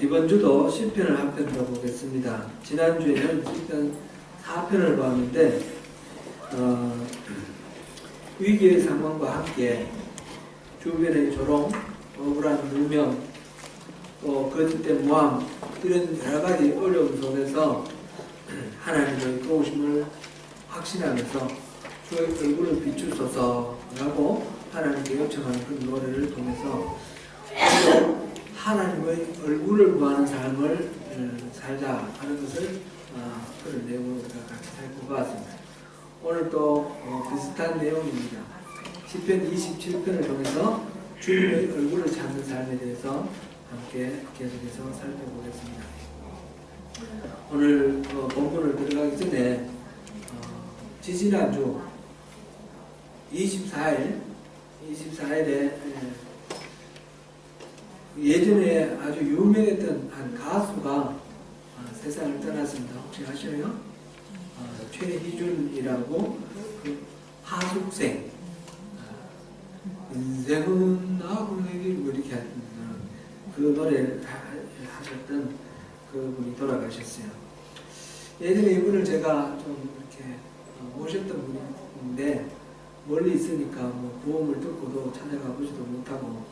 이번 주도 시편을 한 편 더 보겠습니다. 지난주에는 시편 4편을 봤는데 위기의 상황과 함께 주변의 조롱, 억울한 누명, 또 거짓된 모함, 이런 여러가지 어려움 속에서 하나님의 도우심을 확신하면서 주의 얼굴을 비추소서라고 하나님께 요청하는 그 노래를 통해서 하나님의 얼굴을 구하는 삶을 살자 하는 것을 그런 내용으로 우리가 같이 살펴보았습니다. 오늘 또 비슷한 내용입니다. 시편 27편을 통해서 주님의 얼굴을 찾는 삶에 대해서 함께 계속해서 살펴보겠습니다. 오늘 본문을 들어가기 전에 지지난주 24일에 예전에 아주 유명했던 한 가수가 세상을 떠났습니다. 혹시 아시나요? 최희준이라고 그 하숙생 인생은 나그네길 뭐 이렇게 그 노래를 하셨던 그분이 돌아가셨어요. 예전에 이분을 제가 좀 이렇게 모셨던 분인데 멀리 있으니까 뭐 보험을 듣고도 찾아가 보지도 못하고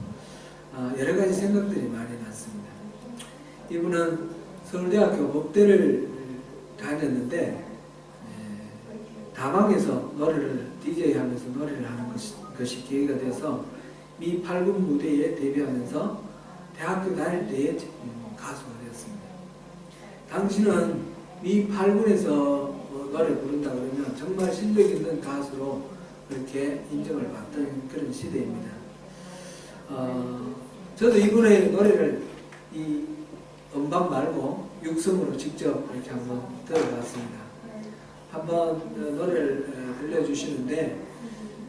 여러 가지 생각들이 많이 났습니다. 이분은 서울대학교 법대를 다녔는데 다방에서 노래를 DJ 하면서 노래를 하는 것이 기회가 돼서 미 8군 무대에 데뷔하면서 대학교 다닐 때에 가수가 되었습니다. 당시는 미 8군에서 노래 부른다 그러면 정말 실력 있는 가수로 그렇게 인정을 받던 그런 시대입니다. 저도 이분의 노래를 이 음반 말고 육성으로 직접 이렇게 한번 들어봤습니다. 한번 노래를 들려주시는데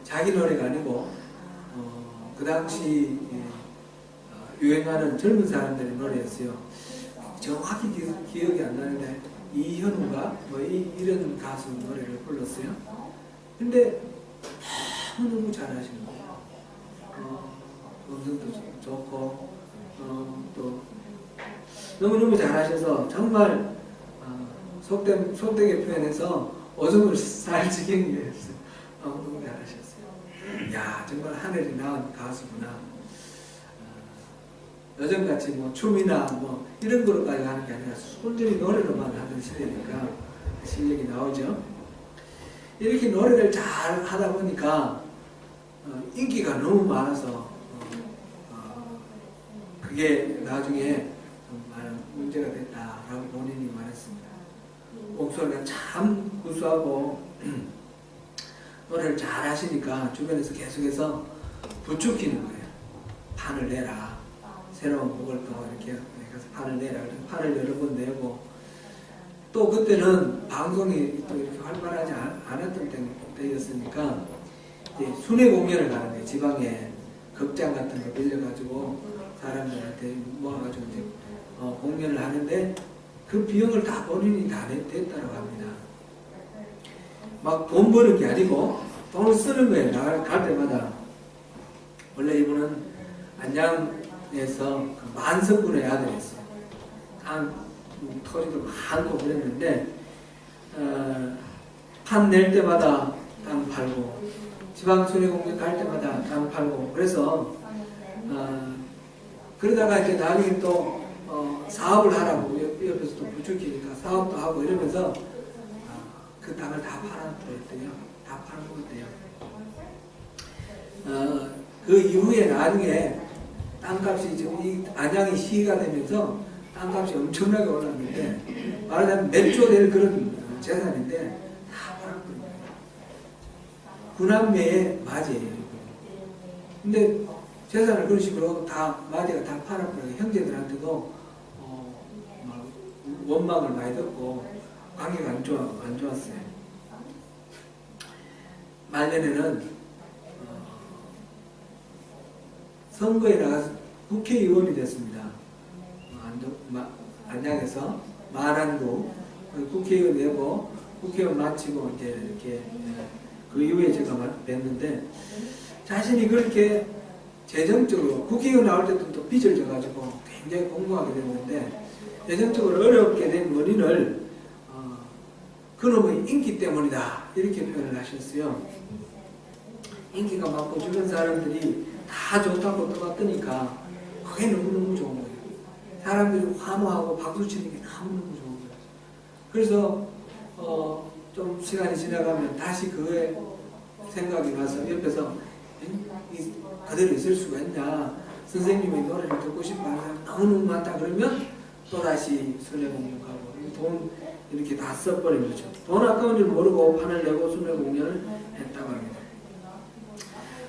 자기 노래가 아니고 그 당시 유행하는 젊은 사람들의 노래였어요. 정확히 기억이 안 나는데 이현우가 뭐 이런 가수 노래를 불렀어요. 근데 너무 잘하시는 거예요. 음성도 좋고 또 너무너무 잘하셔서 정말 속되게 표현해서 오줌을 쌀 지경이었어요. 너무 잘하셨어요. 야, 정말 하늘이 낳은 가수구나. 요즘같이 뭐 춤이나 뭐 이런 거로까지 하는 게 아니라 순전히 노래로만 하던 시대니까 실력이 나오죠. 이렇게 노래를 잘 하다 보니까 인기가 너무 많아서 그게 나중에 많은 문제가 됐다라고 본인이 말했습니다. 목소리가 참 구수하고 노래를 잘 하시니까 주변에서 계속해서 부추기는 거예요. 판을 내라. 새로운 곡을 또 이렇게 가서 판을 내라. 판을 여러 번 내고 또 그때는 방송이 또 이렇게 활발하지 않았던 때였으니까 이제 순회 공연을 가는데 지방에 극장 같은 거 빌려가지고 사람들한테 모아가지고 이제 공연을 하는데 그 비용을 다 본인이 다 냈다고 합니다. 막 돈 버는 게 아니고 돈을 쓰는 거예요. 갈 때마다. 원래 이분은 안양에서 그 만석군의 아들이었어요. 토지도 많고 그랬는데 판 낼 때마다 땅 팔고 지방순회공연 갈 때마다 땅 팔고 그래서 그러다가 이제 나중에 또 사업을 하라고 옆에서 또 부추기니까 사업도 하고 이러면서 그 땅을 다 팔아버렸대요. 다 팔아먹었대요. 그 이후에 나중에 땅값이 지금 이 안양이 시가 되면서 땅값이 엄청나게 올랐는데 말하자면 몇 조 될 그런 재산인데 다 팔아버린 거예요. 구남매의 맞이에요. 근데 재산을 그런 식으로 다 맞이가 다 팔아버리고 형제들한테도 원망을 많이 듣고 관계가 안 좋았어요. 말년에는 선거에 나가서 국회의원이 됐습니다. 안양에서 만안구 국회의원 되고 국회의원 마치고 이제 이렇게 그 이후에 제가 뵀는데 자신이 그렇게 재정적으로 국회의원 나올 때도 또 빚을 져가지고 굉장히 공부하게 됐는데 재정적으로 어렵게 된 원인을 그놈의 인기 때문이다 이렇게 표현을 하셨어요. 인기가 많고 주변 사람들이 다 좋다고 떠받드니까 그게 너무너무 좋은 거예요. 사람들이 화모하고 박수치는 게 너무너무 좋은 거예요. 그래서 좀 시간이 지나가면 다시 그거에 생각이 나서 옆에서 그대로 있을 수가 있냐, 선생님의 노래를 듣고 싶어하는 사람 너무너무 많다 그러면 또다시 순회공연하고 돈 이렇게 다 써버린 거죠. 돈 아까운 줄 모르고 판을 내고 순회공연을 했다고 합니다.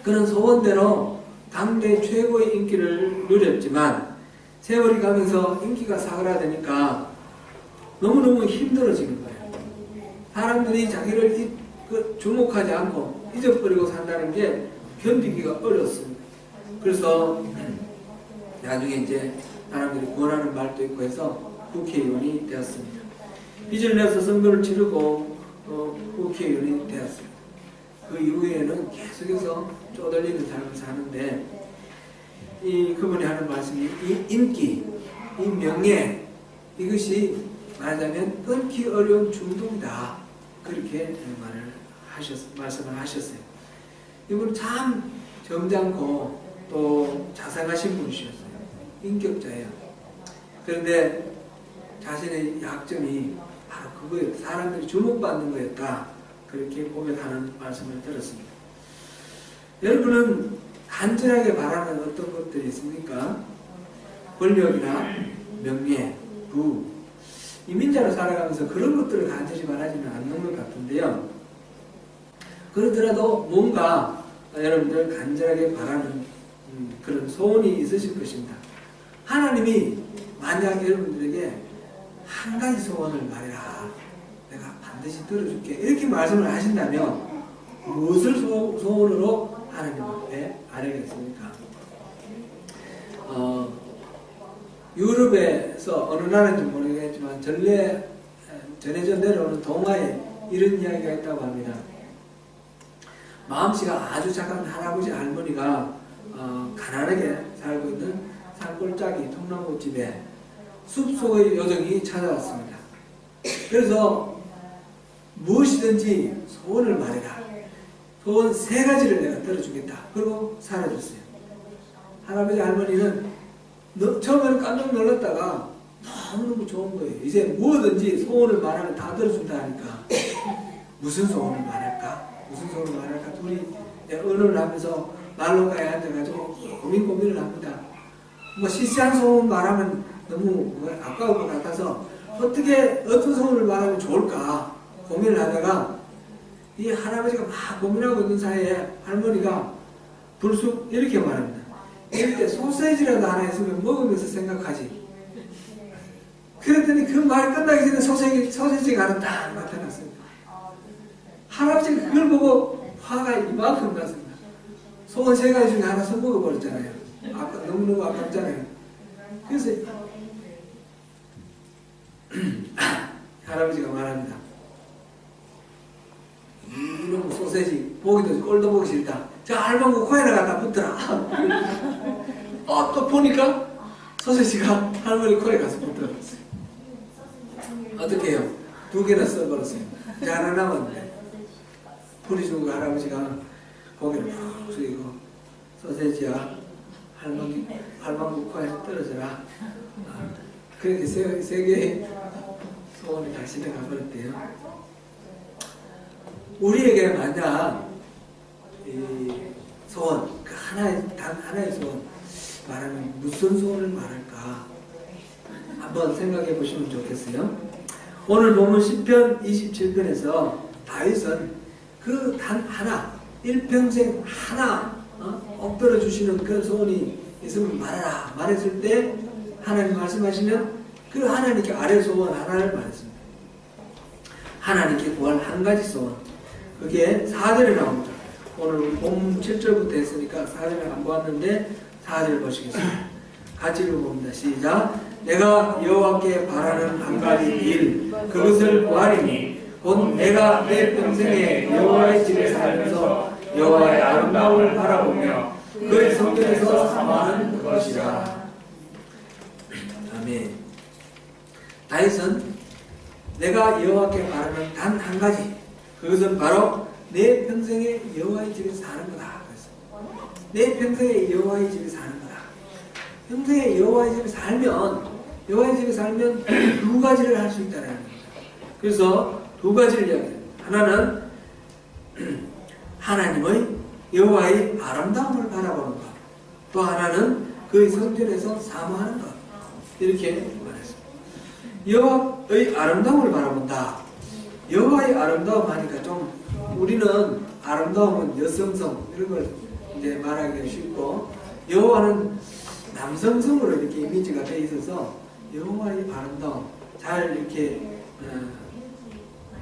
그런 소원대로 당대 최고의 인기를 누렸지만 세월이 가면서 인기가 사그라드니까 너무너무 힘들어지는 거예요. 사람들이 자기를 주목하지 않고 잊어버리고 산다는 게 견디기가 어렵습니다. 그래서 나중에 이제 사람들이 권하는 말도 있고 해서 국회의원이 되었습니다. 빚을 내서 선거를 치르고 국회의원이 되었습니다. 그 이후에는 계속해서 쪼들리는 삶을 사는데 그분이 하는 말씀이 이 인기, 이 명예 이것이 말하자면 끊기 어려운 중독이다. 그렇게 말씀을 하셨어요. 이분은 참 점잖고 또 자상하신 분이셨어요. 인격자예요. 그런데 자신의 약점이 바로 그거예요. 사람들이 주목받는 거였다. 그렇게 고백하는 말씀을 들었습니다. 여러분은 간절하게 바라는 어떤 것들이 있습니까? 권력이나 명예, 부. 이민자로 살아가면서 그런 것들을 간절히 바라지는 않는 것 같은데요. 그러더라도 뭔가 여러분들 간절하게 바라는 그런 소원이 있으실 것입니다. 하나님이 만약 여러분들에게 한 가지 소원을 말해라. 내가 반드시 들어줄게. 이렇게 말씀을 하신다면 무엇을 소원으로 하나님 앞에 아뢰겠습니까? 유럽에서 어느 나라인지 모르겠지만 전해져 내려오는 동화에 이런 이야기가 있다고 합니다. 마음씨가 아주 착한 할아버지 할머니가 가난하게 살고 있는 산골짜기 통나무집에 숲속의 요정이 찾아왔습니다. 그래서 무엇이든지 소원을 말해라. 소원 3가지를 내가 들어주겠다. 그리고 사라졌어요. 할아버지 할머니는 처음에는 깜짝 놀랐다가 너무너무 좋은 거예요. 이제 무엇든지 소원을 말하면 다 들어준다 하니까 무슨 소원을 말할까? 무슨 소원을 말할까? 둘이 의논을 하면서 난로가에 앉아가지고 고민을 합니다. 뭐 시시한 소원 말하면 너무 아까울 것 같아서 어떤 소원을 말하면 좋을까 고민을 하다가 이 할아버지가 막 고민하고 있는 사이에 할머니가 불쑥 이렇게 말합니다. 이럴 때 소세지라도 하나 있으면 먹으면서 생각하지. 그랬더니 그 말이 끝나기 전에 소세지가 하나 딱 나타났습니다. 할아버지가 그걸 보고 화가 이만큼 났습니다. 소원 3가지 중에 하나 써먹어버렸잖아요. 너무너무 아깝잖아요. 그래서 할아버지가 말합니다. 이놈 소세지 보기도 꼴도 보기 싫다. 저 할망구 코에다 갖다 붙더라. 또 보니까 소세지가 할머니 코에 가서 붙어버렸어요. 어떻게 해요? 2개나 써버렸어요. 이제 하나 남았는데 불이 죽은 할아버지가 고개를 푹 숙이고 소세지야 할망구 코에서 떨어져라. 그렇게 3개의 소원이 다시 가버렸대요. 우리에게 만약 이 소원, 단 하나의 소원 말하면 무슨 소원을 말할까 한번 생각해 보시면 좋겠어요. 오늘 보면 시편 27편에서 다윗은 그 단 하나, 일평생 하나 엎드려 주시는 그런 소원이 있으면 말하라 말했을 때 하나님 말씀하시면 그 하나님께 아뢰 소원 하나를 말했습니다. 하나님께 구할 한 가지 소원, 그게 4절에 나옵니다. 오늘 봄 7절부터 했으니까 4절을 안 보았는데 4절 보시겠습니다. 같이 읽어봅니다. 시작. 내가 여호와께 바라는 한 가지 일, 그것을 구하리니 곧 내가 내 평생에 여호와의 집에 살면서 여호와의 아름다움을 바라보며 그의 성전에서 사모하는 것이라. 아멘. 다윗은 내가 여호와께 바라는 단 한 가지, 그것은 바로 내 평생에 여호와의 집에 사는 거다. 내 평생에 여호와의 집에 사는 거다. 평생에 여호와의 집에 살면 두 가지를 할 수 있다는 겁니다. 그래서 두 가지를 이야기합니다. 하나는 하나님의 여호와의 아름다움을 바라보는 것, 또 하나는 그의 성전에서 사모하는 것. 이렇게 말했습니다. 여호와의 아름다움을 바라본다. 여호와의 아름다움 하니까 좀 우리는 아름다움은 여성성 이런 걸 이제 말하기가 쉽고, 여호와는 남성성으로 이렇게 이미지가 되어 있어서 여호와의 아름다움 잘 이렇게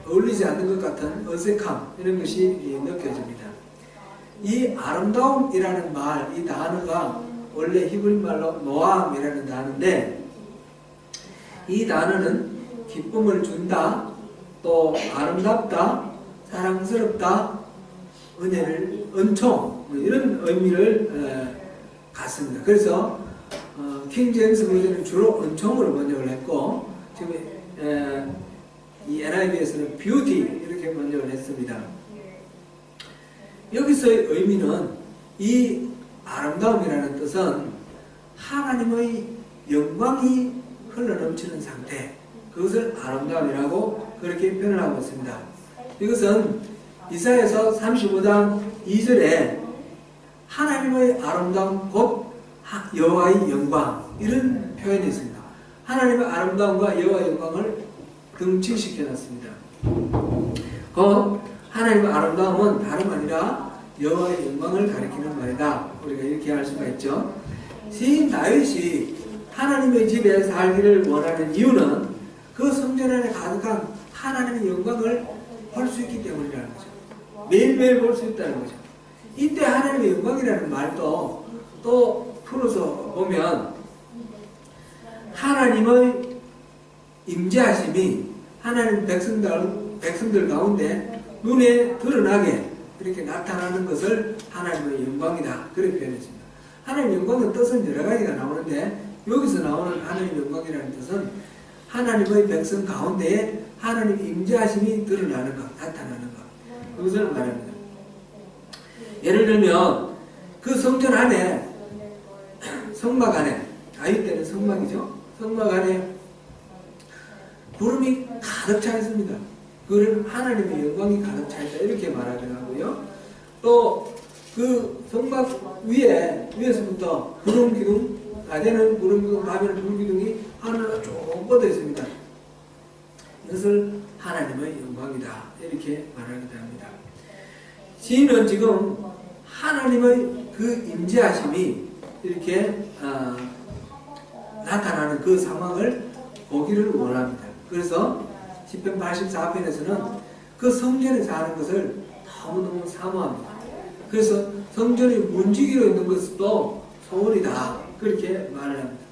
어울리지 않는 것 같은 어색함 이런 것이 느껴집니다. 이 아름다움이라는 말, 이 단어가 원래 히브리 말로 노암이라는 단어인데, 이 단어는 기쁨을 준다, 또 아름답다, 사랑스럽다, 은혜를, 은총 이런 의미를 갖습니다. 그래서 킹 제임스 버전은 주로 은총으로 번역을 했고, 지금 이 NIV에서는 뷰티 이렇게 번역을 했습니다. 여기서의 의미는, 이 아름다움이라는 뜻은 하나님의 영광이 흘러넘치는 상태, 그것을 아름다움이라고 그렇게 표현을 하고 있습니다. 이것은 이사야서 35장 2절에 하나님의 아름다움 곧 여호와의 영광 이런 표현이 있습니다. 하나님의 아름다움과 여호와의 영광을 등치시켜 놨습니다. 곧 하나님의 아름다움은 다름 아니라 여호와의 영광을 가리키는 말이다. 우리가 이렇게 할 수가 있죠. 시인 다윗이 하나님의 집에 살기를 원하는 이유는 그 성전 안에 가득한 하나님의 영광을 볼 수 있기 때문이라는 거죠. 매일매일 볼 수 있다는 거죠. 이때 하나님의 영광이라는 말도 또 풀어서 보면, 하나님의 임재하심이 하나님 백성들 가운데 눈에 드러나게 이렇게 나타나는 것을 하나님의 영광이다, 그렇게 표현했습니다. 하나님의 영광은 뜻은 여러 가지가 나오는데, 여기서 나오는 하나님의 영광이라는 뜻은 하나님의 백성 가운데에 하나님의 임재하심이 드러나는 것, 나타나는 것, 그것을 말합니다. 예를 들면 그 성전 안에, 성막 안에, 다윗 때는 성막이죠. 성막 안에 구름이 가득 차 있습니다. 그걸 하나님의 영광이 가득 차 있다, 이렇게 말하기도 하고요. 또 그 성막 위에서부터 구름 기둥, 낮에는 구름 기둥, 밤에는 불 기둥이 하늘로 쭉 뻗어 있습니다. 이것을 하나님의 영광이다, 이렇게 말하기도 합니다. 시인은 지금 하나님의 그 임재하심이 이렇게 나타나는 그 상황을 보기를 원합니다. 그래서 시편 84편에서는 그 성전에 사는 것을 너무너무 사모합니다. 그래서 성전이 문지기로 있는 것도 소원이다, 그렇게 말을 합니다.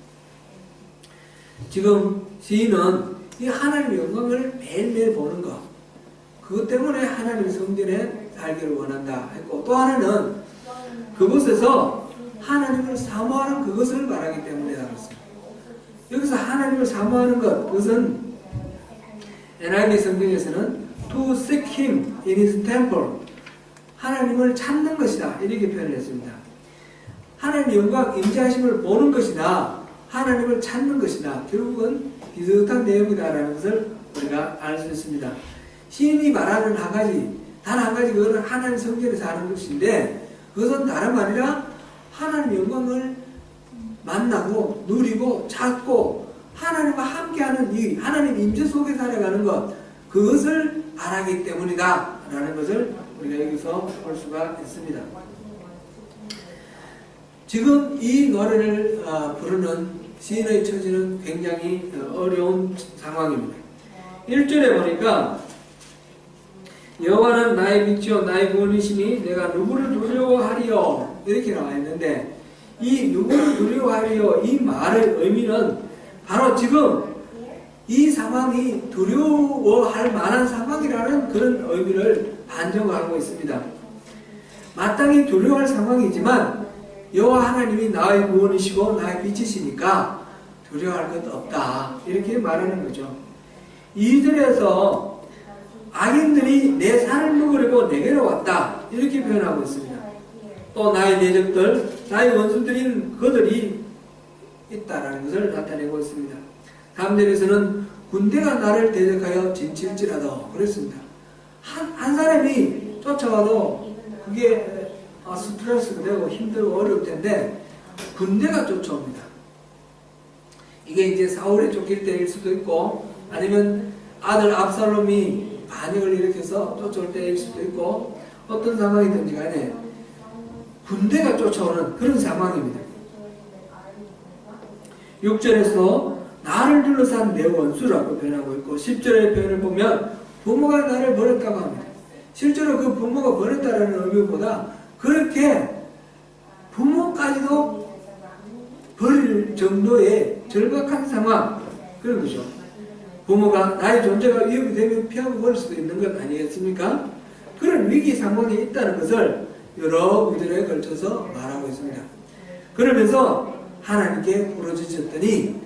지금 시인은 이 하나님의 영광을 매일매일 보는 것, 그것 때문에 하나님의 성전에 살기를 원한다 했고, 또 하나는 그곳에서 하나님을 사모하는 그것을 말하기 때문이다 그랬습니다. 여기서 하나님을 사모하는 것, 그것은 NIV 성경에서는 to seek him in his temple, 하나님을 찾는 것이다, 이렇게 표현을 했습니다. 하나님의 영광 임재하심을 보는 것이다, 하나님을 찾는 것이다, 결국은 비슷한 내용이다라는 것을 우리가 알 수 있습니다. 시인이 말하는 한 가지, 단 한 가지, 그것은 하나님 성전에서 하는 것인데, 그것은 다름 아니라 하나님의 영광을 만나고 누리고 찾고 하나님과 함께하는 이 하나님 임재 속에 살아가는 것, 그것을 바라기 때문이다 라는 것을 우리가 여기서 볼 수가 있습니다. 지금 이 노래를 부르는 시인의 처지는 굉장히 어려운 상황입니다. 1절에 보니까 여호와는 나의 빛이요 나의 구원이시니 내가 누구를 두려워하리요, 이렇게 나와 있는데, 이 누구를 두려워하리요, 이 말의 의미는 바로 지금 이 상황이 두려워할 만한 상황이라는 그런 의미를 반증하고 있습니다. 마땅히 두려워할 상황이지만 여호와 하나님이 나의 구원이시고 나의 빛이시니까 두려워할 것 없다. 이렇게 말하는 거죠. 2절에서 악인들이 내 살을 먹으려고 내게로 왔다. 이렇게 표현하고 있습니다. 또 나의 대적들, 나의 원수들인 그들이 있다라는 것을 나타내고 있습니다. 다음 절에서는 군대가 나를 대적하여 진칠지라도 그랬습니다. 한 사람이 쫓아와도 그게 스트레스가 되고 힘들고 어려울 텐데 군대가 쫓아옵니다. 이게 이제 사울에 쫓길 때일 수도 있고 아니면 아들 압살롬이 반역을 일으켜서 쫓아올 때일 수도 있고 어떤 상황이든지 간에 군대가 쫓아오는 그런 상황입니다. 6절에서 나를 둘러싼 내 원수라고 표현하고 있고 10절의 표현을 보면 부모가 나를 버렸다고 합니다. 실제로 그 부모가 버렸다라는 의미보다 그렇게 부모까지도 버릴 정도의 절박한 상황 그런 거죠. 부모가 나의 존재가 위협이 되면 피하고 버릴 수도 있는 것 아니겠습니까? 그런 위기 상황에 있다는 것을 여러 구절에 걸쳐서 말하고 있습니다. 그러면서 하나님께 부르짖었더니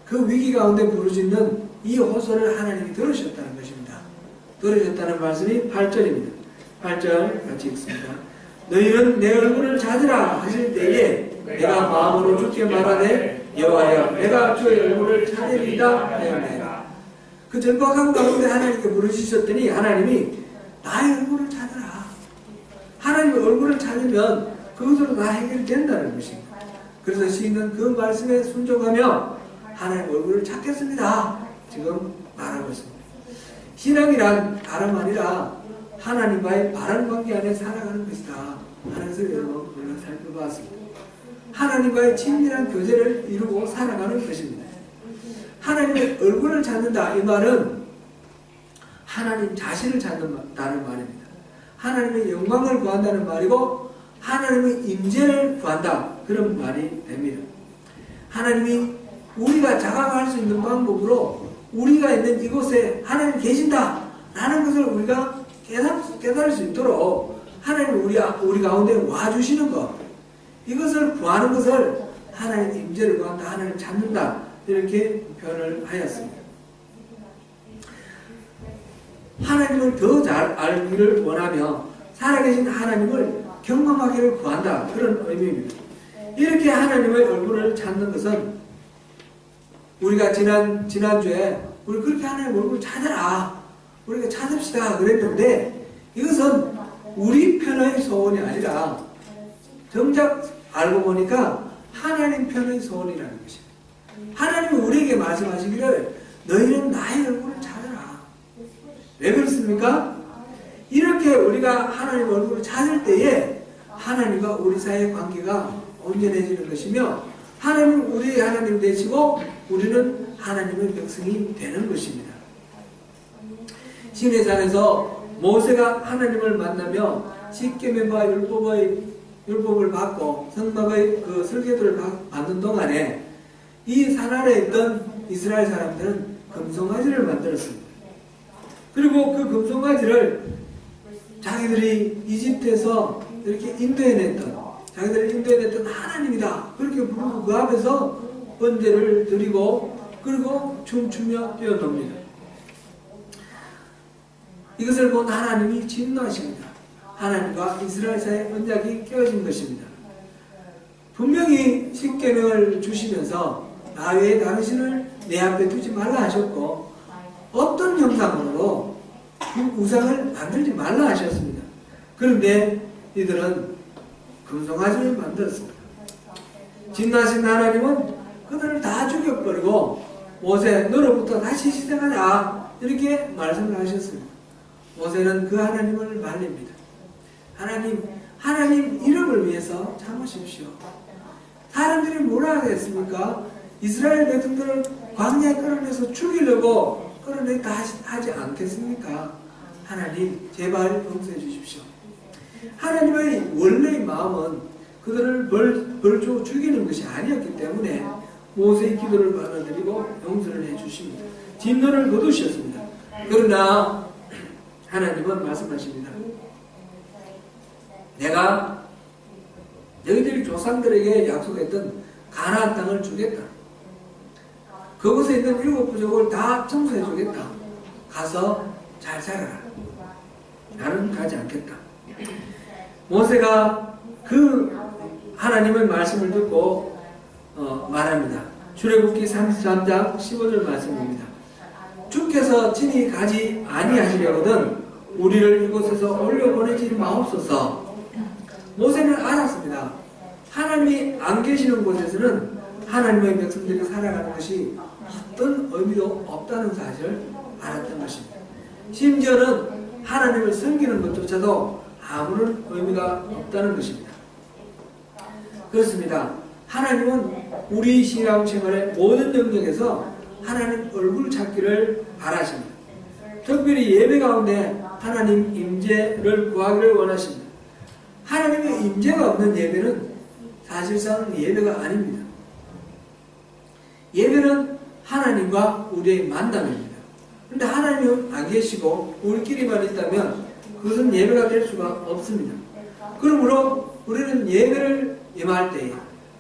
그 위기 가운데 부르짖는 이 호소를 하나님이 들으셨다는 것입니다. 들으셨다는 말씀이 8절입니다. 8절 같이 읽습니다. 너희는 내 얼굴을 찾으라 하실 때에 내가 마음으로 주께 말하되 여호와여 내가 주의 얼굴을 찾으리이다 하였나이다. 그 절박한 가운데 하나님께 부르짖었더니 하나님이 나의 얼굴을 찾으라. 하나님의 얼굴을 찾으면 그것으로 다 해결된다는 것입니다. 그래서 시인은 그 말씀에 순종하며 하나님의 얼굴을 찾겠습니다. 지금 말하고 있습니다. 신앙이란 다름 아니라 하나님과의 바른 관계 안에 살아가는 것이다 하는 것을 여러분 우리가 살펴봤습니다. 하나님과의 친밀한 교제를 이루고 살아가는 것입니다. 하나님의 얼굴을 찾는다 이 말은 하나님 자신을 찾는다는 말입니다. 하나님의 영광을 구한다는 말이고 하나님의 임재를 구한다 그런 말이 됩니다. 하나님이 우리가 자각할 수 있는 방법으로 우리가 있는 이곳에 하나님 계신다 라는 것을 우리가 깨달을 수 있도록 하나님이 우리 가운데 와주시는 것 이것을 구하는 것을 하나님 임재를 구한다 하나님 찾는다 이렇게 표현을 하였습니다. 하나님을 더 잘 알기를 원하며 살아계신 하나님을 경험하기를 구한다 그런 의미입니다. 이렇게 하나님의 얼굴을 찾는 것은 우리가 지난주에 우리 그렇게 하나님의 얼굴을 찾아라 우리가 찾읍시다 그랬는데 이것은 우리 편의 소원이 아니라 정작 알고 보니까 하나님 편의 소원이라는 것입니다. 하나님이 우리에게 말씀하시기를 너희는 나의 얼굴을 찾아라. 왜 그렇습니까? 이렇게 우리가 하나님의 얼굴을 찾을 때에 하나님과 우리 사이의 관계가 온전해지는 것이며 하나님은 우리의 하나님 되시고 우리는 하나님의 백성이 되는 것입니다. 시내산에서 모세가 하나님을 만나며 십계명과 율법을 받고 성막의 그 설계도를 받는 동안에 이 산 아래에 있던 이스라엘 사람들은 금송아지를 만들었습니다. 그리고 그 금송아지를 자기들이 이집트에서 이렇게 자기들을 인도해냈던 하나님이다 그렇게 부르고 그 앞에서 번제를 드리고 그리고 춤추며 뛰어놉니다. 이것을 본 하나님이 진노하십니다. 하나님과 이스라엘 사이의 언약이 깨어진 것입니다. 분명히 십계명을 주시면서 나 외에 당신을 내 앞에 두지 말라 하셨고 어떤 형상으로 그 우상을 만들지 말라 하셨습니다. 그런데 이들은 금송아지를 만들었습니다. 진노하신 하나님은 그들을 다 죽여버리고 모세 너로부터 다시 시작하자 이렇게 말씀을 하셨습니다. 모세는 그 하나님을 말립니다. 하나님 이름을 위해서 참으십시오. 사람들이 뭐라 하겠습니까? 이스라엘 백성들을 광야에 끌어내서 죽이려고 끌어내다 하지 않겠습니까? 하나님 제발 용서해 주십시오. 하나님의 원래의 마음은 그들을 벌주고 죽이는 것이 아니었기 때문에 모세의 기도를 받아들이고 용서를 해 주십니다. 진노를 거두셨습니다. 그러나 하나님은 말씀하십니다. 내가 너희들이 조상들에게 약속했던 가나안 땅을 주겠다. 그곳에 있는 7 부족을 다 청소해 주겠다. 가서 잘 살아라. 나는 가지 않겠다. 모세가 그 하나님의 말씀을 듣고 말합니다. 출애굽기 33장 15절 말씀입니다. 주께서 친히 가지 아니하시려거든 우리를 이곳에서 올려보내지 마옵소서. 모세는 알았습니다. 하나님이 안 계시는 곳에서는 하나님의 백성들이 살아가는 것이 어떤 의미도 없다는 사실을 알았던 것입니다. 심지어는 하나님을 섬기는 것조차도 아무런 의미가 없다는 것입니다. 그렇습니다. 하나님은 우리 신앙생활의 모든 영역에서 하나님 얼굴 찾기를 바라십니다. 특별히 예배 가운데 하나님 임재를 구하기를 원하십니다. 하나님의 임재가 없는 예배는 사실상 예배가 아닙니다. 예배는 하나님과 우리의 만남입니다. 그런데 하나님은 안 계시고 우리끼리만 있다면 그것은 예배가 될 수가 없습니다. 그러므로 우리는 예배를 임할 때에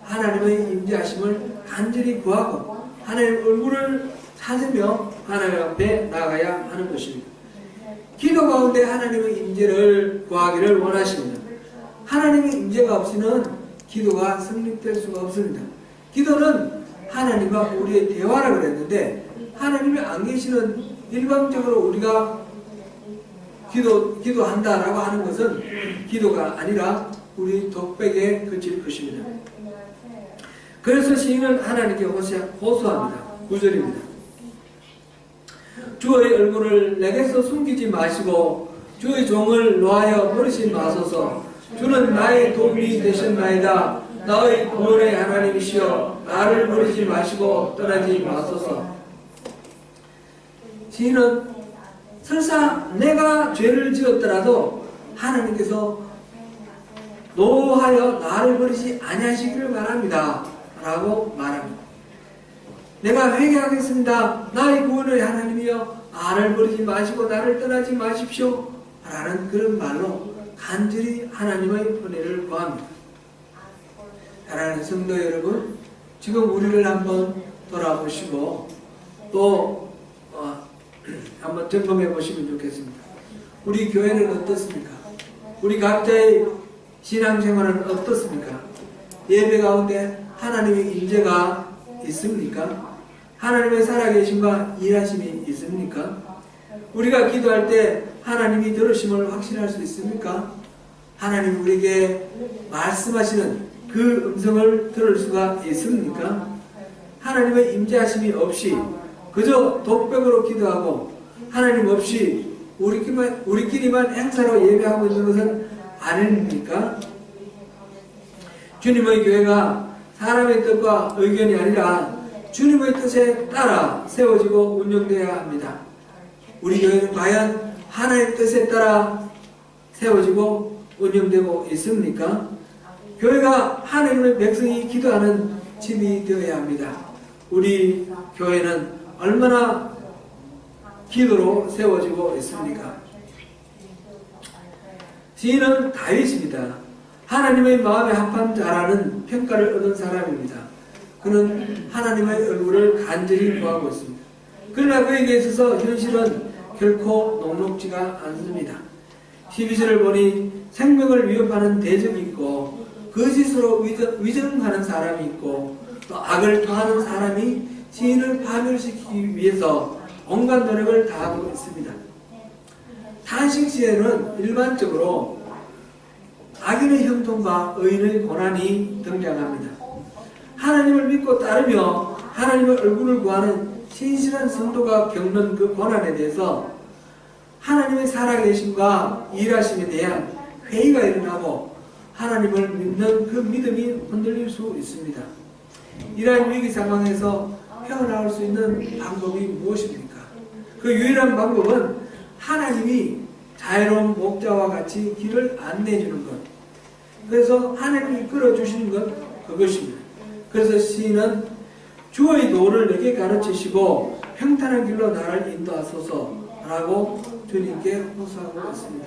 하나님의 임재하심을 간절히 구하고 하나님의 얼굴을 찾으며 하나님 앞에 나가야 하는 것입니다. 기도 가운데 하나님의 임재를 구하기를 원하십니다. 하나님의 임재가 없이는 기도가 성립될 수가 없습니다. 기도는 하나님과 우리의 대화라고 그랬는데 하나님이 안 계시는 일방적으로 우리가 기도한다라고 하는 것은 기도가 아니라 우리 독백에 그칠 것입니다. 그래서 시인은 하나님께 호소합니다. 9절입니다. 주의 얼굴을 내게서 숨기지 마시고 주의 종을 놓아여 버리지 마소서. 주는 나의 도움이 되셨나이다. 나의 구원의 하나님이시여 나를 버리지 마시고 떠나지 마소서. 시인은 설사 내가 죄를 지었더라도 하나님께서 노하여 나를 버리지 아니하시기를 바랍니다 라고 말합니다. 내가 회개하겠습니다. 나의 구원의 하나님이여 나를 버리지 마시고 나를 떠나지 마십시오 라는 그런 말로 간절히 하나님의 은혜를 구합니다. 사랑하는 성도 여러분, 지금 우리를 한번 돌아보시고 또 한번 점검해 보시면 좋겠습니다. 우리 교회는 어떻습니까? 우리 각자의 신앙생활은 어떻습니까? 예배 가운데 하나님의 임재가 있습니까? 하나님의 살아계심과 일하심이 있습니까? 우리가 기도할 때 하나님이 들으심을 확신할 수 있습니까? 하나님이 우리에게 말씀하시는 그 음성을 들을 수가 있습니까? 하나님의 임재하심이 없이 그저 독백으로 기도하고 하나님 없이 우리끼리만 행사로 예배하고 있는 것은 아닙니까? 주님의 교회가 사람의 뜻과 의견이 아니라 주님의 뜻에 따라 세워지고 운영되어야 합니다. 우리 교회는 과연 하나님의 뜻에 따라 세워지고 운영되고 있습니까? 교회가 하나님의 백성이 기도하는 집이 되어야 합니다. 우리 교회는 얼마나 기도로 세워지고 있습니까? 시인은 다윗입니다. 하나님의 마음에 합한 자라는 평가를 얻은 사람입니다. 그는 하나님의 얼굴을 간절히 구하고 있습니다. 그러나 그에게 있어서 현실은 결코 녹록지가 않습니다. 12절을 보니 생명을 위협하는 대적이 있고 거짓으로 위증하는 사람이 있고 또 악을 토하는 사람이 시인을 파멸시키기 위해서 온갖 노력을 다하고 있습니다. 탄식시에는 일반적으로 악인의 형통과 의인의 고난이 등장합니다. 하나님을 믿고 따르며 하나님의 얼굴을 구하는 신실한 성도가 겪는 그 고난에 대해서 하나님의 살아계심과 일하심에 대한 회의가 일어나고 하나님을 믿는 그 믿음이 흔들릴 수 있습니다. 이러한 위기 상황에서 헤어나올 수 있는 방법이 무엇입니까? 그 유일한 방법은 하나님이 자유로운 목자와 같이 길을 안내해 주는 것. 그래서 하나님이 이끌어 주시는 것, 그것입니다. 그래서 시인은 주의 도를 내게 가르치시고 평탄한 길로 나를 인도하소서라고 주님께 호소하고 있습니다.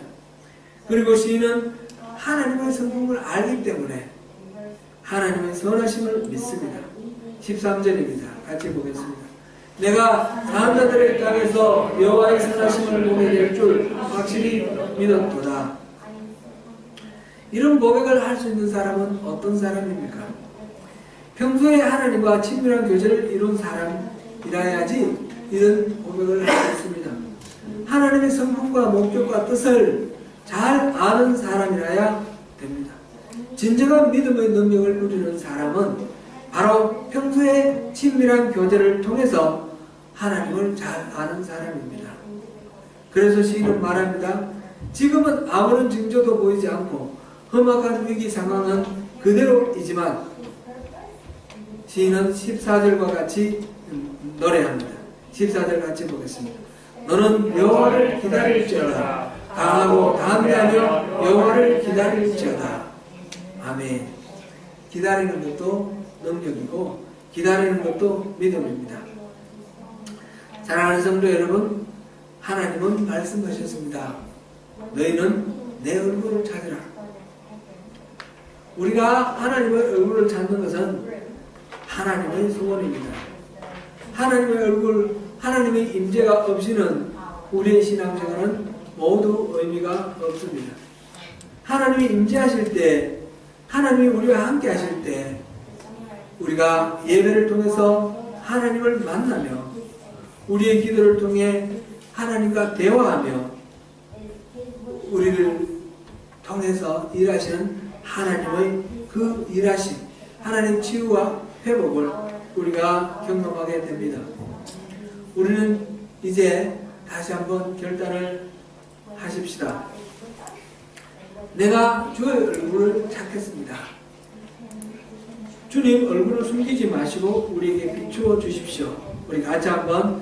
그리고 시인은 하나님의 성품을 알기 때문에 하나님의 선하심을 믿습니다. 13절입니다. 같이 보겠습니다. 내가 다른 자들의 땅에서 여호와의 선하심을 보게 될 줄 확실히 믿었도다. 이런 고백을 할 수 있는 사람은 어떤 사람입니까? 평소에 하나님과 친밀한 교제를 이룬 사람이라야지 이런 고백을 할 수 있습니다. 하나님의 성품과 목적과 뜻을 잘 아는 사람이라야 됩니다. 진정한 믿음의 능력을 누리는 사람은 바로 평소에 친밀한 교제를 통해서 하나님을 잘 아는 사람입니다. 그래서 시인은 말합니다. 지금은 아무런 징조도 보이지 않고 험악한 위기 상황은 그대로이지만 시인은 14절과 같이 노래합니다. 14절 같이 보겠습니다. 너는 여호와를 기다릴지어다. 강하고 담대하며 여호와를 기다릴지어다. 아멘. 기다리는 것도 능력이고 기다리는 것도 믿음입니다. 사랑하는 성도 여러분, 하나님은 말씀하셨습니다. 너희는 내 얼굴을 찾으라. 우리가 하나님의 얼굴을 찾는 것은 하나님의 소원입니다. 하나님의 얼굴, 하나님의 임재가 없이는 우리의 신앙생활은 모두 의미가 없습니다. 하나님이 임재하실 때, 하나님이 우리와 함께 하실 때 우리가 예배를 통해서 하나님을 만나며 우리의 기도를 통해 하나님과 대화하며 우리를 통해서 일하시는 하나님의 그 일하심, 하나님의 치유와 회복을 우리가 경험하게 됩니다. 우리는 이제 다시 한번 결단을 하십시다. 내가 주의 얼굴을 찾겠습니다. 주님 얼굴을 숨기지 마시고 우리에게 비추어 주십시오. 우리 같이 한번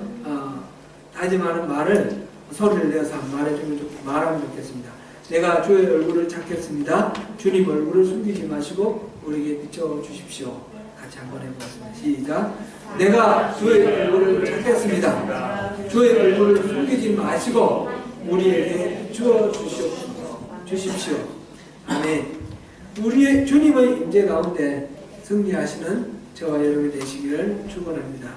다짐하는 말을 소리를 내어서 말하면 좋겠습니다. 내가 주의 얼굴을 찾겠습니다. 주님 얼굴을 숨기지 마시고 우리에게 비춰 주십시오. 같이 한번 해보겠습니다. 시작. 내가 주의 얼굴을 찾겠습니다. 주의 얼굴을 숨기지 마시고 우리에게 비추어 주십시오. 아멘. 우리의 주님의 임재 가운데 승리하시는 저와 여러분이 되시기를 축원합니다.